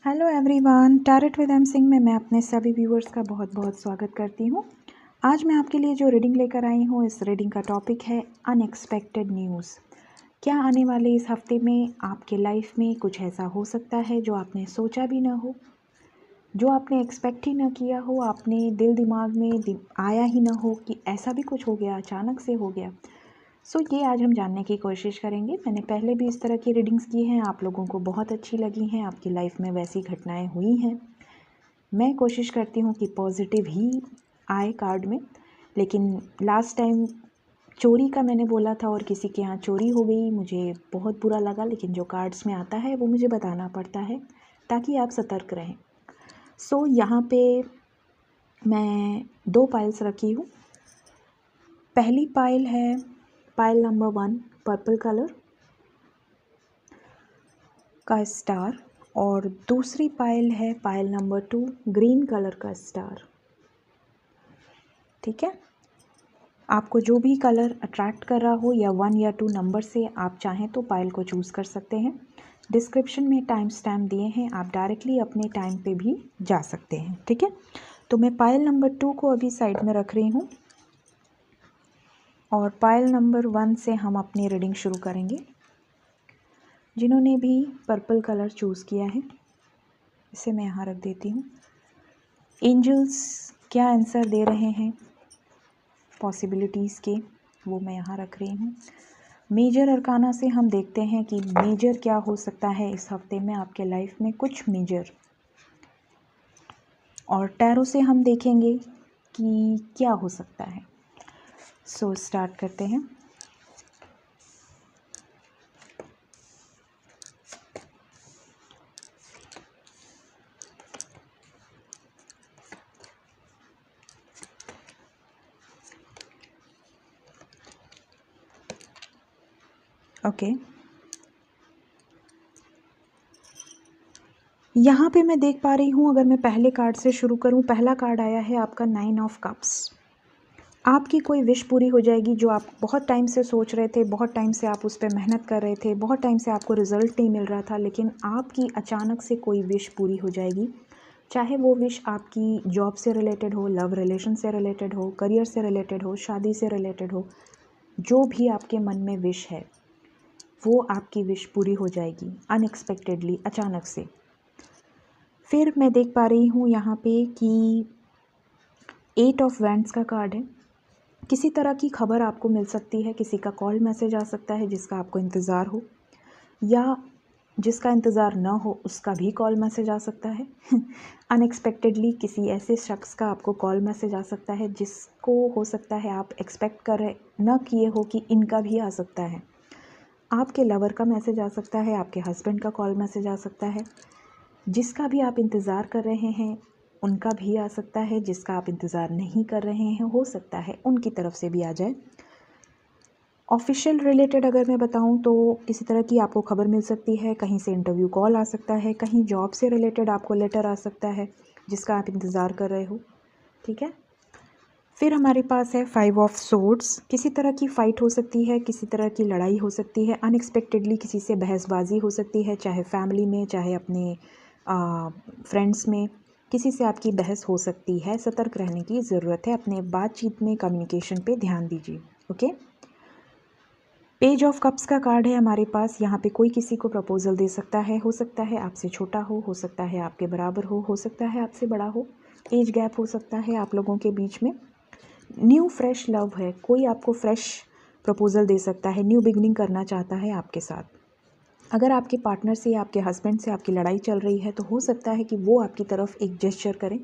Hello everyone, tarot with M Singh में मैं अपने सभी व्यूअर्स का बहुत बहुत स्वागत करती हूँ। आज मैं आपके लिए जो रीडिंग लेकर आई हूँ, इस रीडिंग का टॉपिक है अनएक्सपेक्टेड न्यूज़। क्या आने वाले इस हफ्ते में आपके लाइफ में कुछ ऐसा हो सकता है जो आपने सोचा भी ना हो, जो आपने एक्सपेक्ट ही ना किया हो, आपने दिल दिमाग में आया ही ना हो कि ऐसा भी कुछ हो गया, अचानक से हो गया। ये आज हम जानने की कोशिश करेंगे। मैंने पहले भी इस तरह की रीडिंग्स की हैं, आप लोगों को बहुत अच्छी लगी हैं, आपकी लाइफ में वैसी घटनाएं हुई हैं। मैं कोशिश करती हूँ कि पॉजिटिव ही आए कार्ड में, लेकिन लास्ट टाइम चोरी का मैंने बोला था और किसी के यहाँ चोरी हो गई, मुझे बहुत बुरा लगा। लेकिन जो कार्ड्स में आता है वो मुझे बताना पड़ता है ताकि आप सतर्क रहें। यहाँ पे मैं 2 पाइल्स रखी हूँ। पहली पाइल है पाइल नंबर 1 पर्पल कलर का स्टार, और दूसरी पाइल है पाइल नंबर 2 ग्रीन कलर का स्टार। ठीक है, आपको जो भी कलर अट्रैक्ट कर रहा हो या 1 या 2 नंबर से आप चाहें तो पाइल को चूज़ कर सकते हैं। डिस्क्रिप्शन में टाइम स्टैम्प दिए हैं, आप डायरेक्टली अपने टाइम पे भी जा सकते हैं। ठीक है, तो मैं पाइल नंबर 2 को अभी साइड में रख रही हूँ और पाइल नंबर 1 से हम अपनी रीडिंग शुरू करेंगे। जिन्होंने भी पर्पल कलर चूज़ किया है, इसे मैं यहाँ रख देती हूँ। एंजल्स क्या आंसर दे रहे हैं पॉसिबिलिटीज़ के, वो मैं यहाँ रख रही हूँ। मेजर अरकाना से हम देखते हैं कि मेजर क्या हो सकता है इस हफ्ते में आपके लाइफ में, कुछ मेजर। और टैरो से हम देखेंगे कि क्या हो सकता है। स्टार्ट करते हैं। ओके, यहाँ पे मैं देख पा रही हूँ, अगर मैं पहले कार्ड से शुरू करूँ, पहला कार्ड आया है आपका 9 ऑफ कप्स। आपकी कोई विश पूरी हो जाएगी जो आप बहुत टाइम से सोच रहे थे, बहुत टाइम से आप उस पर मेहनत कर रहे थे, बहुत टाइम से आपको रिजल्ट नहीं मिल रहा था, लेकिन आपकी अचानक से कोई विश पूरी हो जाएगी। चाहे वो विश आपकी जॉब से रिलेटेड हो, लव रिलेशन से रिलेटेड हो, करियर से रिलेटेड हो, शादी से रिलेटेड हो, जो भी आपके मन में विश है वो आपकी विश पूरी हो जाएगी अनएक्सपेक्टेडली, अचानक से। फिर मैं देख पा रही हूँ यहाँ पे कि 8 ऑफ वैंड्स का कार्ड है। किसी तरह की खबर आपको मिल सकती है, किसी का कॉल मैसेज आ सकता है जिसका आपको इंतज़ार हो, या जिसका इंतज़ार ना हो उसका भी कॉल मैसेज आ सकता है। अनएक्सपेक्टेडली किसी ऐसे शख्स का आपको कॉल मैसेज आ सकता है जिसको हो सकता है आप एक्सपेक्ट कर रहे ना किए हो कि इनका भी आ सकता है। आपके लवर का मैसेज आ सकता है, आपके हस्बैंड का कॉल मैसेज आ सकता है। जिसका भी आप इंतज़ार कर रहे हैं उनका भी आ सकता है, जिसका आप इंतज़ार नहीं कर रहे हैं हो सकता है उनकी तरफ से भी आ जाए। ऑफिशियल रिलेटेड अगर मैं बताऊं तो किसी तरह की आपको खबर मिल सकती है, कहीं से इंटरव्यू कॉल आ सकता है, कहीं जॉब से रिलेटेड आपको लेटर आ सकता है जिसका आप इंतज़ार कर रहे हो। ठीक है, फिर हमारे पास है 5 ऑफ सोर्ड्स। किसी तरह की फ़ाइट हो सकती है, किसी तरह की लड़ाई हो सकती है, अनएक्सपेक्टेडली किसी से बहसबाजी हो सकती है, चाहे फैमिली में, चाहे अपने फ्रेंड्स में, किसी से आपकी बहस हो सकती है। सतर्क रहने की ज़रूरत है, अपने बातचीत में कम्युनिकेशन पे ध्यान दीजिए। ओके, पेज ऑफ कप्स का कार्ड है हमारे पास। यहाँ पे कोई किसी को प्रपोजल दे सकता है, हो सकता है आपसे छोटा हो सकता है आपके बराबर हो सकता है आपसे बड़ा हो, एज गैप हो सकता है आप लोगों के बीच में। न्यू फ्रेश लव है, कोई आपको फ्रेश प्रपोजल दे सकता है, न्यू बिगनिंग करना चाहता है आपके साथ। अगर आपके पार्टनर से या आपके हस्बैंड से आपकी लड़ाई चल रही है तो हो सकता है कि वो आपकी तरफ एक जेस्चर करें,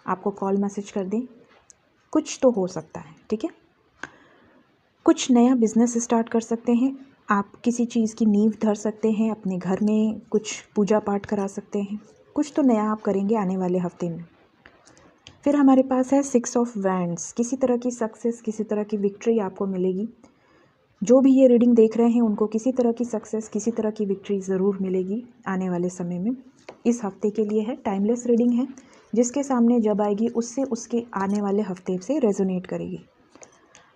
आपको कॉल मैसेज कर दें, कुछ तो हो सकता है। ठीक है, कुछ नया बिजनेस स्टार्ट कर सकते हैं आप, किसी चीज़ की नींव धर सकते हैं, अपने घर में कुछ पूजा पाठ करा सकते हैं, कुछ तो नया आप करेंगे आने वाले हफ्ते में। फिर हमारे पास है 6 ऑफ वैंड्स। किसी तरह की सक्सेस, किसी तरह की विक्ट्री आपको मिलेगी। जो भी ये रीडिंग देख रहे हैं उनको किसी तरह की सक्सेस, किसी तरह की विक्ट्री ज़रूर मिलेगी आने वाले समय में। इस हफ्ते के लिए है, टाइमलेस रीडिंग है, जिसके सामने जब आएगी उससे उसके आने वाले हफ्ते से रेजोनेट करेगी।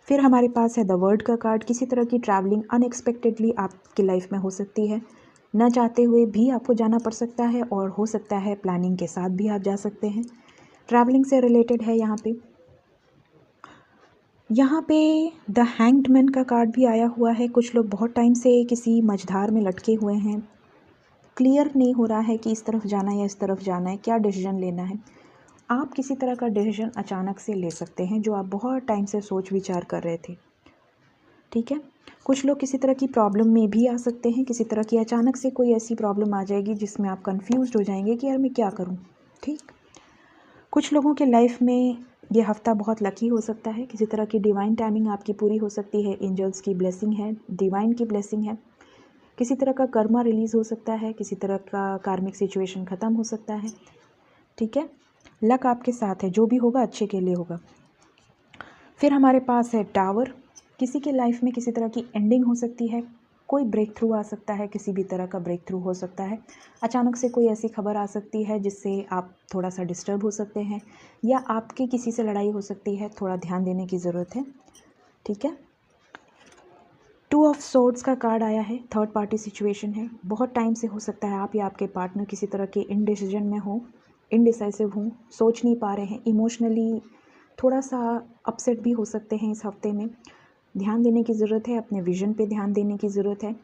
फिर हमारे पास है द वर्ल्ड का कार्ड। किसी तरह की ट्रैवलिंग अनएक्सपेक्टेडली आपकी लाइफ में हो सकती है, न चाहते हुए भी आपको जाना पड़ सकता है, और हो सकता है प्लानिंग के साथ भी आप जा सकते हैं। ट्रैवलिंग से रिलेटेड है यहाँ पे। द हैंग्ड मैन का कार्ड भी आया हुआ है। कुछ लोग बहुत टाइम से किसी मझधार में लटके हुए हैं, क्लियर नहीं हो रहा है कि इस तरफ जाना है या इस तरफ जाना है, क्या डिसीजन लेना है। आप किसी तरह का डिसीजन अचानक से ले सकते हैं जो आप बहुत टाइम से सोच विचार कर रहे थे, ठीक है। कुछ लोग किसी तरह की प्रॉब्लम में भी आ सकते हैं, किसी तरह की अचानक से कोई ऐसी प्रॉब्लम आ जाएगी जिसमें आप कंफ्यूज्ड हो जाएंगे कि यार मैं क्या करूं, ठीक। कुछ लोगों के लाइफ में ये हफ़्ता बहुत लकी हो सकता है, किसी तरह की डिवाइन टाइमिंग आपकी पूरी हो सकती है, एंजल्स की ब्लेसिंग है, डिवाइन की ब्लेसिंग है। किसी तरह का कर्मा रिलीज़ हो सकता है, किसी तरह का कार्मिक सिचुएशन ख़त्म हो सकता है, ठीक है। लक आपके साथ है, जो भी होगा अच्छे के लिए होगा। फिर हमारे पास है टावर। किसी के लाइफ में किसी तरह की एंडिंग हो सकती है, कोई ब्रेक थ्रू आ सकता है, किसी भी तरह का ब्रेक थ्रू हो सकता है। अचानक से कोई ऐसी खबर आ सकती है जिससे आप थोड़ा सा डिस्टर्ब हो सकते हैं, या आपकी किसी से लड़ाई हो सकती है, थोड़ा ध्यान देने की ज़रूरत है, ठीक है। 2 ऑफ सोर्ड्स का कार्ड आया है, थर्ड पार्टी सिचुएशन है। बहुत टाइम से हो सकता है आप या आपके पार्टनर किसी तरह के इनडिसीजन में हो, इनडिसाइसिव हों, सोच नहीं पा रहे हैं, इमोशनली थोड़ा सा अपसेट भी हो सकते हैं इस हफ्ते में। ध्यान देने की ज़रूरत है, अपने विजन पे ध्यान देने की ज़रूरत है।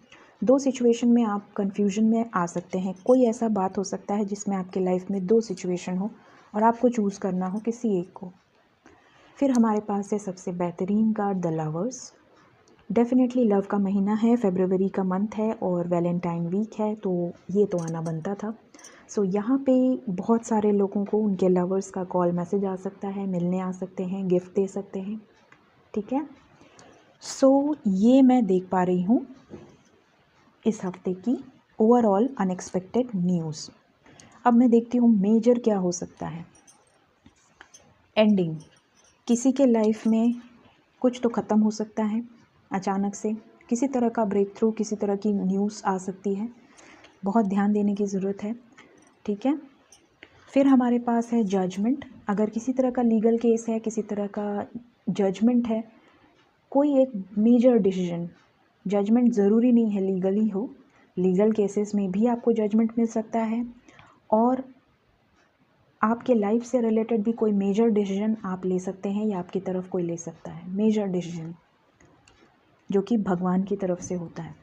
2 सिचुएशन में आप कन्फ्यूजन में आ सकते हैं। कोई ऐसा बात हो सकता है जिसमें आपके लाइफ में 2 सिचुएशन हो और आपको चूज़ करना हो किसी एक को। फिर हमारे पास है सबसे बेहतरीन card, the lovers. Definitely love का महीना है, फरवरी का मंथ है और वैलेंटाइन वीक है, तो ये तो आना बनता था। सो यहाँ पे बहुत सारे लोगों को उनके लवर्स का कॉल मैसेज आ सकता है, मिलने आ सकते हैं, गिफ्ट दे सकते हैं, ठीक है। सो ये मैं देख पा रही हूँ इस हफ्ते की ओवरऑल अनएक्सपेक्टेड न्यूज़। अब मैं देखती हूँ मेजर क्या हो सकता है। एंडिंग, किसी के लाइफ में कुछ तो ख़त्म हो सकता है अचानक से, किसी तरह का ब्रेक थ्रू, किसी तरह की न्यूज़ आ सकती है, बहुत ध्यान देने की ज़रूरत है, ठीक है। फिर हमारे पास है जजमेंट। अगर किसी तरह का लीगल केस है, किसी तरह का जजमेंट है, कोई एक मेजर डिसीजन, जजमेंट ज़रूरी नहीं है लीगली हो, लीगल केसेस में भी आपको जजमेंट मिल सकता है, और आपके लाइफ से रिलेटेड भी कोई मेजर डिसीजन आप ले सकते हैं या आपकी तरफ कोई ले सकता है, मेजर डिसीजन जो कि भगवान की तरफ से होता है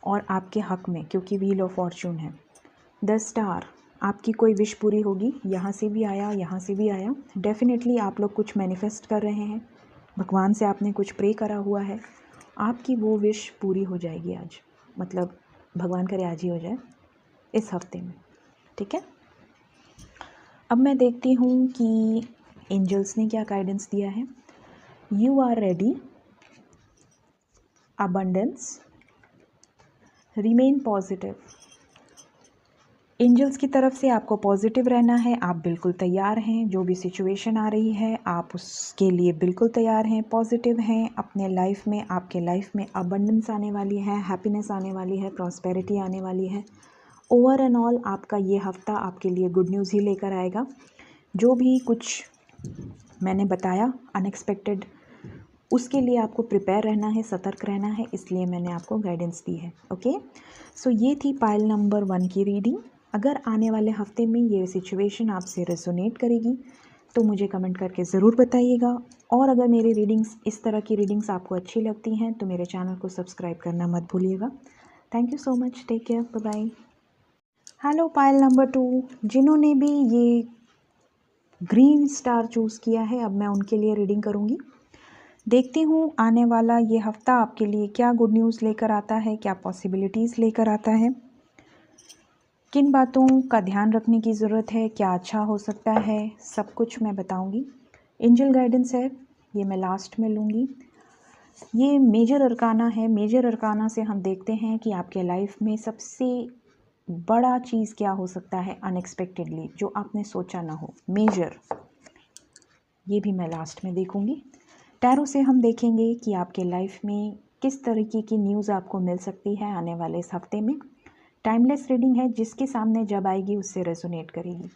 और आपके हक में, क्योंकि व्हील ऑफ फॉर्चून है। द स्टार, आपकी कोई विश पूरी होगी, यहाँ से भी आया, यहाँ से भी आया। डेफिनेटली आप लोग कुछ मैनिफेस्ट कर रहे हैं, भगवान से आपने कुछ प्रे करा हुआ है, आपकी वो विश पूरी हो जाएगी आज, मतलब भगवान करे आज ही हो जाए इस हफ्ते में, ठीक है। अब मैं देखती हूँ कि एंजल्स ने क्या गाइडेंस दिया है। You are ready, abundance, remain positive. Angels की तरफ से आपको पॉजिटिव रहना है, आप बिल्कुल तैयार हैं, जो भी सिचुएशन आ रही है आप उसके लिए बिल्कुल तैयार हैं, पॉजिटिव हैं। अपने लाइफ में, आपके लाइफ में अबंडेंस आने वाली है, हैप्पीनेस आने वाली है, प्रॉस्पेरिटी आने वाली है। ओवर एंड ऑल आपका ये हफ्ता आपके लिए गुड न्यूज़ ही लेकर आएगा। जो भी कुछ मैंने बताया अनएक्सपेक्टेड, उसके लिए आपको प्रिपेयर रहना है, सतर्क रहना है, इसलिए मैंने आपको गाइडेंस दी है, ओके। सो ये थी पाइल नंबर 1 की रीडिंग। अगर आने वाले हफ्ते में ये सिचुएशन आपसे रेजोनेट करेगी तो मुझे कमेंट करके ज़रूर बताइएगा, और अगर मेरी रीडिंग्स, इस तरह की रीडिंग्स आपको अच्छी लगती हैं तो मेरे चैनल को सब्सक्राइब करना मत भूलिएगा। Thank you so much, take care, bye bye. Hello pile number 2, जिन्होंने भी ये ग्रीन स्टार चूज़ किया है, अब मैं उनके लिए रीडिंग करूँगी। देखती हूँ आने वाला ये हफ्ता आपके लिए क्या गुड न्यूज़ लेकर आता है, क्या पॉसिबिलिटीज़ लेकर आता है, किन बातों का ध्यान रखने की ज़रूरत है, क्या अच्छा हो सकता है, सब कुछ मैं बताऊँगी। एंजल गाइडेंस है, ये मैं लास्ट में लूँगी। ये मेजर अरकाना है, मेजर अरकाना से हम देखते हैं कि आपके लाइफ में सबसे बड़ा चीज़ क्या हो सकता है अनएक्सपेक्टेडली, जो आपने सोचा ना हो, मेजर, ये भी मैं लास्ट में देखूँगी। टैरो से हम देखेंगे कि आपके लाइफ में किस तरीके की न्यूज़ आपको मिल सकती है आने वाले इस हफ्ते में। टाइमलेस रीडिंग है, जिसके सामने जब आएगी उससे रेजोनेट करेगी।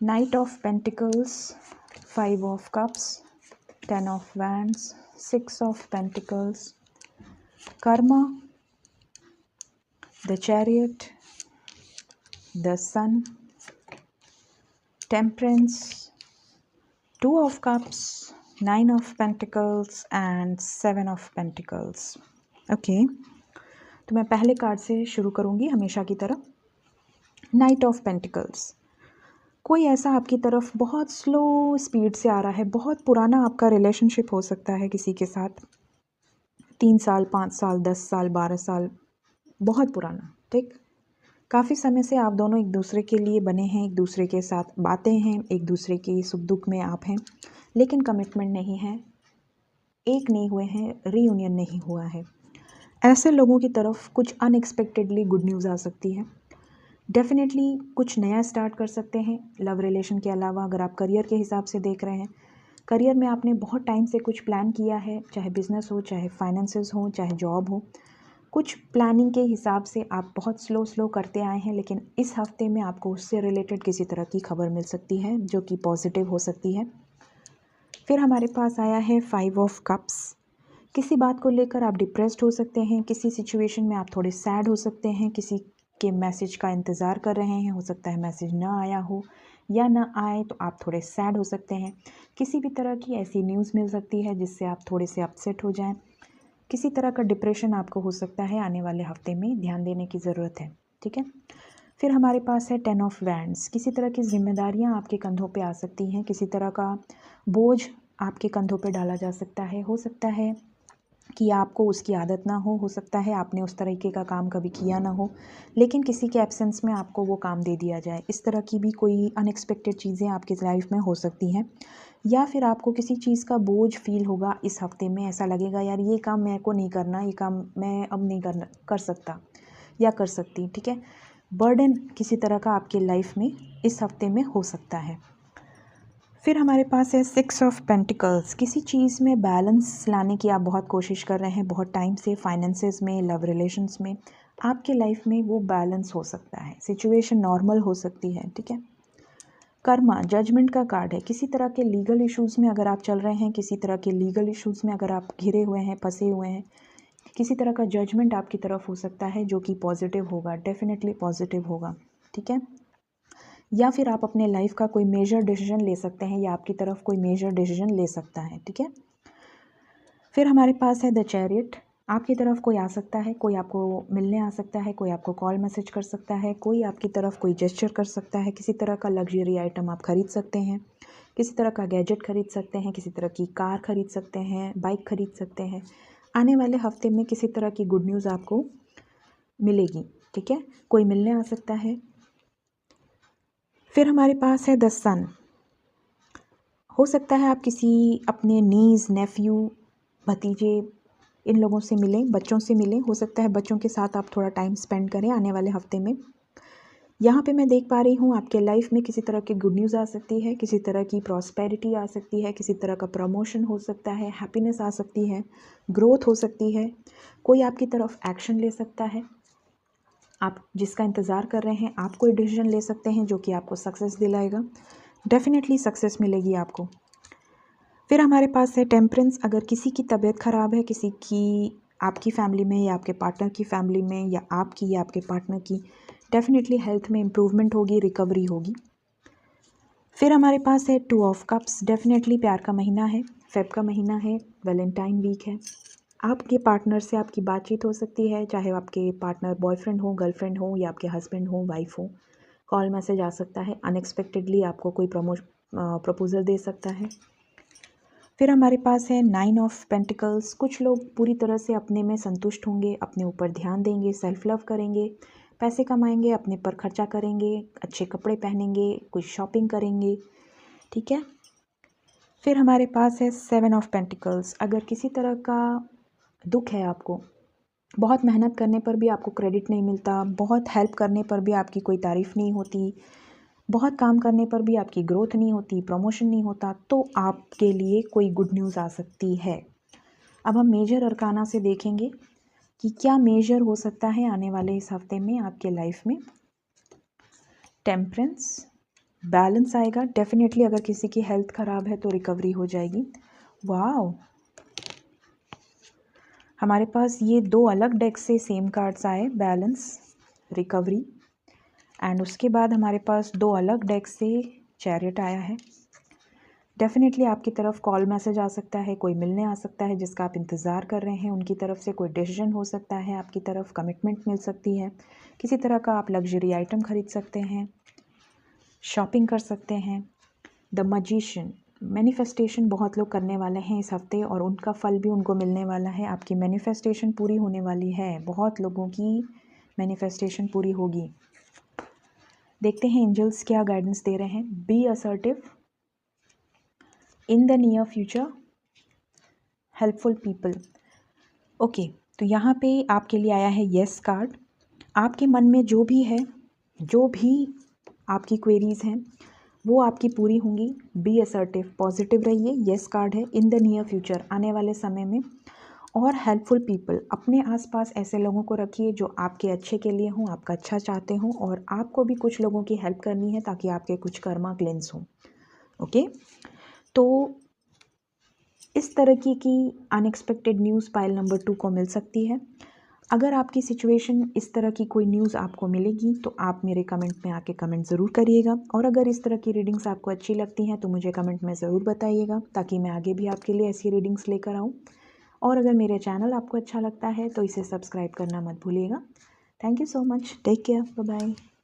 Knight of pentacles, 5 of cups, 10 of wands, 6 of pentacles, karma, the chariot, the sun, temperance, 2 of cups, 9 of pentacles and 7 of pentacles. Okay, तो मैं पहले कार्ड से शुरू करूँगी हमेशा की तरह। Night of pentacles. कोई ऐसा आपकी तरफ बहुत स्लो स्पीड से आ रहा है, बहुत पुराना आपका रिलेशनशिप हो सकता है किसी के साथ, 3 साल, 5 साल, 10 साल, 12 साल, बहुत पुराना, ठीक। काफ़ी समय से आप दोनों एक दूसरे के लिए बने हैं, एक दूसरे के साथ बातें हैं, एक दूसरे की सुख दुख में आप हैं, लेकिन कमिटमेंट नहीं है, एक नहीं हुए हैं, रीयूनियन नहीं हुआ है। ऐसे लोगों की तरफ कुछ अनएक्सपेक्टेडली गुड न्यूज़ आ सकती है। डेफिनेटली कुछ नया स्टार्ट कर सकते हैं लव रिलेशन के अलावा। अगर आप करियर के हिसाब से देख रहे हैं, करियर में आपने बहुत टाइम से कुछ प्लान किया है, चाहे बिजनेस हो, चाहे फाइनेंसेस हो, चाहे जॉब हो, कुछ प्लानिंग के हिसाब से आप बहुत स्लो करते आए हैं, लेकिन इस हफ्ते में आपको उससे रिलेटेड किसी तरह की खबर मिल सकती है जो कि पॉजिटिव हो सकती है। फिर हमारे पास आया है 5 ऑफ कप्स। किसी बात को लेकर आप डिप्रेस्ड हो सकते हैं, किसी सिचुएशन में आप थोड़े सैड हो सकते हैं, किसी के मैसेज का इंतज़ार कर रहे हैं, हो सकता है मैसेज ना आया हो या ना आए तो आप थोड़े सैड हो सकते हैं। किसी भी तरह की ऐसी न्यूज़ मिल सकती है जिससे आप थोड़े से अपसेट हो जाएं। किसी तरह का डिप्रेशन आपको हो सकता है, आने वाले हफ्ते में ध्यान देने की ज़रूरत है, ठीक है। फिर हमारे पास है 10 ऑफ वैंड्स। किसी तरह की जिम्मेदारियां आपके कंधों पे आ सकती हैं, किसी तरह का बोझ आपके कंधों पे डाला जा सकता है। हो सकता है कि आपको उसकी आदत ना हो सकता है आपने उस तरीके का काम कभी किया ना हो, लेकिन किसी के एब्सेंस में आपको वो काम दे दिया जाए। इस तरह की भी कोई अनएक्सपेक्टेड चीज़ें आपकी लाइफ में हो सकती हैं। या फिर आपको किसी चीज़ का बोझ फील होगा इस हफ्ते में, ऐसा लगेगा यार ये काम मेरे को नहीं करना, ये काम मैं अब नहीं कर सकता या कर सकती, ठीक है। बर्डन किसी तरह का आपके लाइफ में इस हफ्ते में हो सकता है। फिर हमारे पास है 6 ऑफ पेंटिकल्स। किसी चीज़ में बैलेंस लाने की आप बहुत कोशिश कर रहे हैं बहुत टाइम से, फाइनेंसेस में, लव रिलेशंस में। आपके लाइफ में वो बैलेंस हो सकता है, सिचुएशन नॉर्मल हो सकती है, ठीक है। कर्मा, जजमेंट का कार्ड है। किसी तरह के लीगल इश्यूज़ में अगर आप चल रहे हैं, किसी तरह के लीगल इश्यूज़ में अगर आप घिरे हुए हैं, फंसे हुए हैं, किसी तरह का जजमेंट आपकी तरफ हो सकता है जो कि पॉजिटिव होगा, डेफिनेटली पॉजिटिव होगा, ठीक है। या फिर आप अपने लाइफ का कोई मेजर डिसीजन ले सकते हैं या आपकी तरफ कोई मेजर डिसीजन ले सकता है, ठीक है। फिर हमारे पास है द चैरियट। आपकी तरफ कोई आ सकता है, कोई आपको मिलने आ सकता है, कोई आपको कॉल मैसेज कर सकता है, कोई आपकी तरफ कोई जेस्चर कर सकता है, किसी तरह का लग्जरी आइटम आप खरीद सकते हैं, किसी तरह का गैजेट खरीद सकते हैं, किसी तरह की कार खरीद सकते हैं, बाइक खरीद सकते हैं। आने वाले हफ्ते में किसी तरह की गुड न्यूज़ आपको मिलेगी, ठीक है। कोई मिलने आ सकता है। फिर हमारे पास है द सन। हो सकता है आप किसी अपने नीज़, नेफ्यू, भतीजे, इन लोगों से मिलें, बच्चों से मिलें। हो सकता है बच्चों के साथ आप थोड़ा टाइम स्पेंड करें आने वाले हफ्ते में। यहाँ पे मैं देख पा रही हूँ आपके लाइफ में किसी तरह की गुड न्यूज़ आ सकती है, किसी तरह की प्रॉस्पेरिटी आ सकती है, किसी तरह का प्रमोशन हो सकता है, हैप्पीनेस आ सकती है, ग्रोथ हो सकती है। कोई आपकी तरफ एक्शन ले सकता है, आप जिसका इंतज़ार कर रहे हैं, आप कोई डिसीजन ले सकते हैं जो कि आपको सक्सेस दिलाएगा। डेफिनेटली सक्सेस मिलेगी आपको। फिर हमारे पास है टेम्परेंस। अगर किसी की तबीयत ख़राब है, किसी की आपकी फ़ैमिली में या आपके पार्टनर की फ़ैमिली में या आपकी या आपके पार्टनर की, डेफिनेटली हेल्थ में इम्प्रूवमेंट होगी, रिकवरी होगी। फिर हमारे पास है 2 ऑफ कप्स। डेफिनेटली प्यार का महीना है, फेब का महीना है, वैलेंटाइन वीक है। आपके पार्टनर से आपकी बातचीत हो सकती है, चाहे आपके पार्टनर बॉयफ्रेंड हो, गर्लफ्रेंड हो या आपके हस्बैंड हो, वाइफ हो। कॉल मैसेज आ सकता है, अनएक्सपेक्टेडली आपको कोई प्रपोजल दे सकता है। फिर हमारे पास है 9 ऑफ पेंटिकल्स। कुछ लोग पूरी तरह से अपने में संतुष्ट होंगे, अपने ऊपर ध्यान देंगे, सेल्फ लव करेंगे, पैसे कमाएंगे, अपने पर खर्चा करेंगे, अच्छे कपड़े पहनेंगे, कुछ शॉपिंग करेंगे, ठीक है। फिर हमारे पास है 7 ऑफ पेंटिकल्स। अगर किसी तरह का दुख है आपको, बहुत मेहनत करने पर भी आपको क्रेडिट नहीं मिलता, बहुत हेल्प करने पर भी आपकी कोई तारीफ़ नहीं होती, बहुत काम करने पर भी आपकी ग्रोथ नहीं होती, प्रमोशन नहीं होता, तो आपके लिए कोई गुड न्यूज़ आ सकती है। अब हम मेजर अरकाना से देखेंगे कि क्या मेजर हो सकता है आने वाले इस हफ्ते में आपके लाइफ में। टेम्परेंस, बैलेंस आएगा। डेफिनेटली अगर किसी की हेल्थ ख़राब है तो रिकवरी हो जाएगी। वाओ, हमारे पास ये 2 अलग डेक से सेम कार्ड्स आए, बैलेंस रिकवरी। एंड उसके बाद हमारे पास 2 अलग डेक से चैरियट आया है। डेफिनेटली आपकी तरफ कॉल मैसेज आ सकता है, कोई मिलने आ सकता है जिसका आप इंतज़ार कर रहे हैं, उनकी तरफ से कोई डिसीजन हो सकता है, आपकी तरफ कमिटमेंट मिल सकती है, किसी तरह का आप लग्जरी आइटम खरीद सकते हैं, शॉपिंग कर सकते हैं। द मैजिशियन, मैनिफेस्टेशन बहुत लोग करने वाले हैं इस हफ्ते और उनका फल भी उनको मिलने वाला है। आपकी मैनिफेस्टेशन पूरी होने वाली है, बहुत लोगों की मैनिफेस्टेशन पूरी होगी। देखते हैं एंजल्स क्या गाइडेंस दे रहे हैं। Be assertive in the near future, helpful people. Okay, तो यहाँ पे आपके लिए आया है येस कार्ड। आपके मन में जो भी है, जो भी आपकी क्वेरीज़ हैं वो आपकी पूरी होंगी। बी असर्टिव, पॉजिटिव रहिए, येस कार्ड है। इन द नियर फ्यूचर, आने वाले समय में। और हेल्पफुल पीपल, अपने आसपास ऐसे लोगों को रखिए जो आपके अच्छे के लिए हों, आपका अच्छा चाहते हों, और आपको भी कुछ लोगों की हेल्प करनी है ताकि आपके कुछ कर्मा क्लेंस हों। ओके, तो इस तरह की अनएक्सपेक्टेड न्यूज़ पाइल नंबर 2 को मिल सकती है। अगर आपकी सिचुएशन इस तरह की कोई न्यूज़ आपको मिलेगी तो आप मेरे कमेंट में आके कमेंट ज़रूर करिएगा। और अगर इस तरह की रीडिंग्स आपको अच्छी लगती हैं तो मुझे कमेंट में ज़रूर बताइएगा ताकि मैं आगे भी आपके लिए ऐसी रीडिंग्स लेकर आऊँ। और अगर मेरे चैनल आपको अच्छा लगता है तो इसे सब्सक्राइब करना मत भूलिएगा। Thank you so much, take care, bye bye.